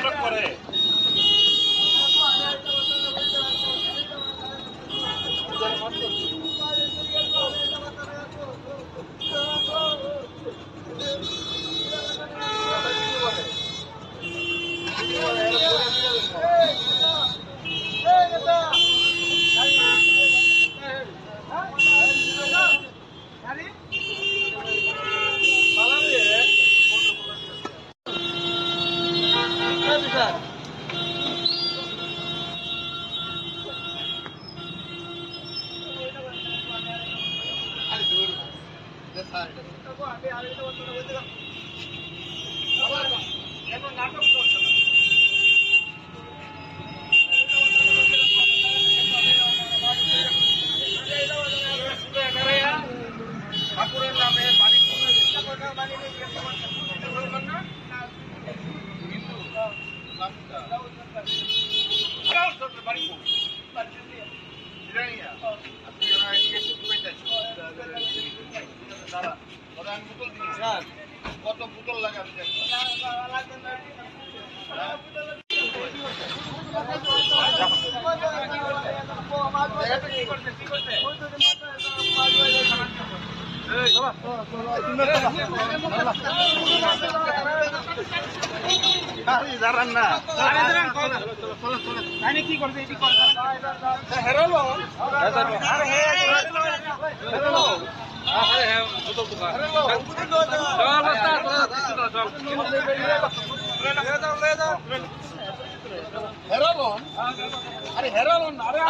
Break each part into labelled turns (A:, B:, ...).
A: নাটক করে ঠাকুরের নামে বাড়ি কত পুতুল লাগে আমি জানান না কি করছে হেরালো হেরালন আরে হেরালন আরে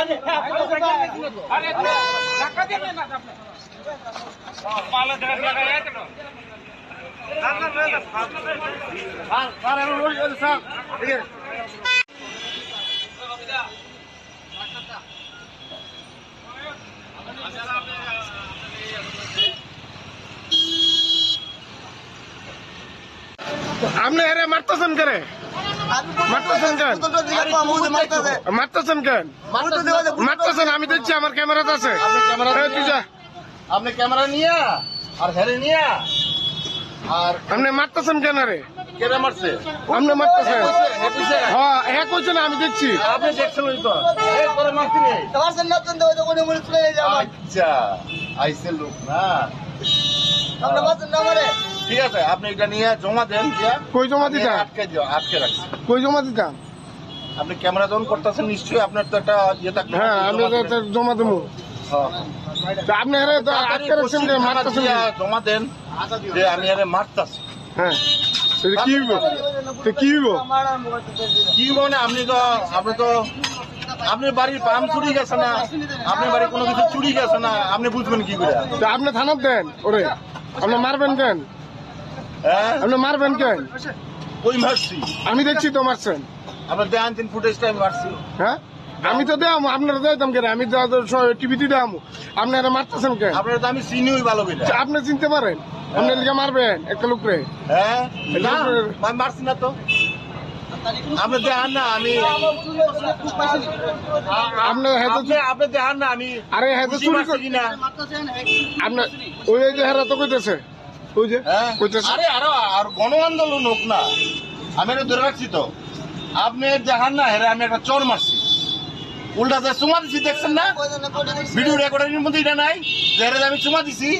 A: আরে টাকা দেবেন না আপনি পালা জায়গা জায়গা আছে না না না না স্যার এর রোজ স্যার ঠিক আছে আপনি আরে মারতেছেন করে মারতেছেন কেন মারতেছেন আমি দেখছি আমার ক্যামেরাতে আছে আপনি ক্যামেরা নিয়ে আর হেরে নিয়ে আর আপনি মারতেছেন কেন রে কেন মারছে আপনি মারতেছেন হ্যাঁ হ্যাঁ কইছেন আমি দেখছি আপনি দেখছেন ওই তো এই করে মারছি রে তোমার নতুন দেব তো কোনে মনে চলে যাও আচ্ছা আইছে লোক না আপনি মারছেন না মারে ঠিক আছে আপনি এটা নিয়ে জমা দেন কই জমা দিতা আটকে দিও আটকে রাখছি কই জমা দিতা আপনি ক্যামেরা অন করতেছেন নিশ্চয়ই আপনার তো একটা ইয়ে থাকবে হ্যাঁ আমি তো জমা দেবো হ্যাঁ আপনি আরে তো আটকে রাখছেন যে মারতেছেন জমা দেন যে আমি আরে মারতাছি হ্যাঁ কি হইব তো কি হইব কি হইব না আপনি তো আপনার বাড়ির পাম চুরি গেছে না আপনার বাড়ির কোনো কিছু চুরি গেছে না আপনি বুঝবেন কি করে আপনি থানাত দেন ওরে আপনি মারবেন কেন আপনি মারবেন কেন ওই মারছি আমি দেখছি তো মারছেন আপনার দেন তিন ফুটেজটা আমি মারছি হ্যাঁ আমি তো দেয়াম আপনারা দেয়তাম কেন আমি টিভিতে দেয়াম আপনারা মারতেছেন কেন আপনারা তো আমি চিনিই ভালো করে আপনি চিনতে পারেন আপনি লিখে মারবেন একটা লোকরে হ্যাঁ মারছি না তো আপনি দেখান না আমি আপনি দেখান না আমি আরে হ্যাঁ চুরি করি না আপনার ওই যে হেরা তো কইতেছে ওই যে আরে আর গণ আন্দোলন হোক না আমি এটা ধরে রাখছি তো আপনি দেখান না হেরা আমি একটা চর মারছি উল্টা যে চুমা দিছি দেখছেন না ভিডিও রেকর্ডের মধ্যে এটা নাই যে হেরা আমি চুমা দিছি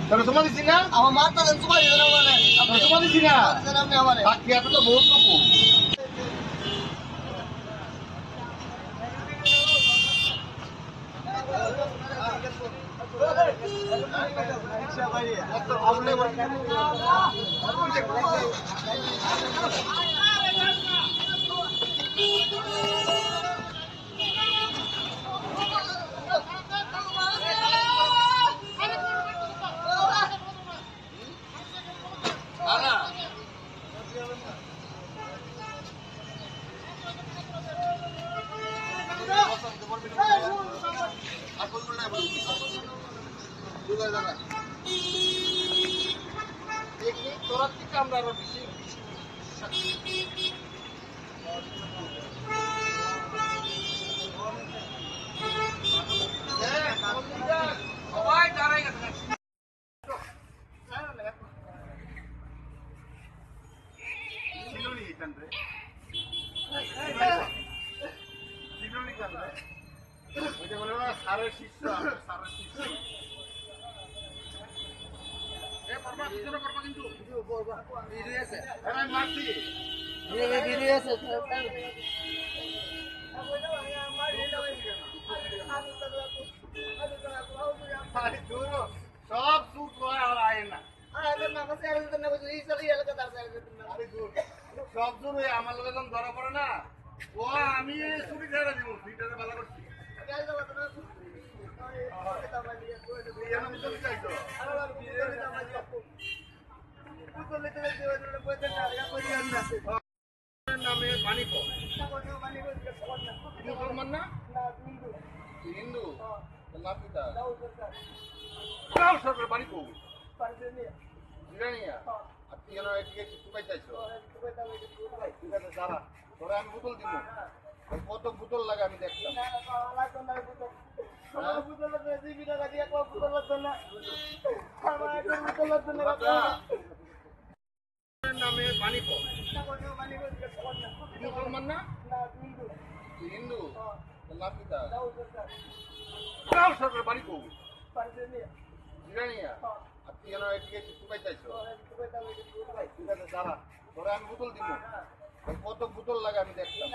A: তাহলে চুমা দিছি না আমার মারতা চুমা দিছি না মানে আপনি চুমা দিছি না আপনি আমারে বাকি এত তো বহুত লোক আমরা সবাই দাঁড়াই গেছে ওইটা মনে হয় সারের শিষ্য, সারের শিষ্য। এ পরমা পিছনে পরমা কিন্তু ভিডিও আছে, আমি মারছি ভিডিও আছে। সব সুট হয় আর আয় না, সব দূর হয়ে আমার লোক যখন ধরা পড়ে না, ও আমি ছুটি ছেড়ে দিব, দুইটাতে ভালো করছি। নামে বাণিজ্য মুসলমান না হিন্দু, নাম কি তার? রাও সরকার বাণিজ্য জিরানিয়া। আর তুই যেন এদিকে টুকাই চাইছো, ঠিক আছে দাঁড়া, তোরা আমি বোতল দিব, কত বোতল লাগে আমি দেখতাম। নামে বাণিজ্য মুসলমান না হিন্দু, নাম কি তার? রাও সরকার বাণিজ্য জিরানিয়া। আর তুই যেন এদিকে টুকাই চাইছো, ঠিক আছে দাঁড়া, তোরা আমি বোতল দিব, কত বোতল লাগে আমি দেখতাম।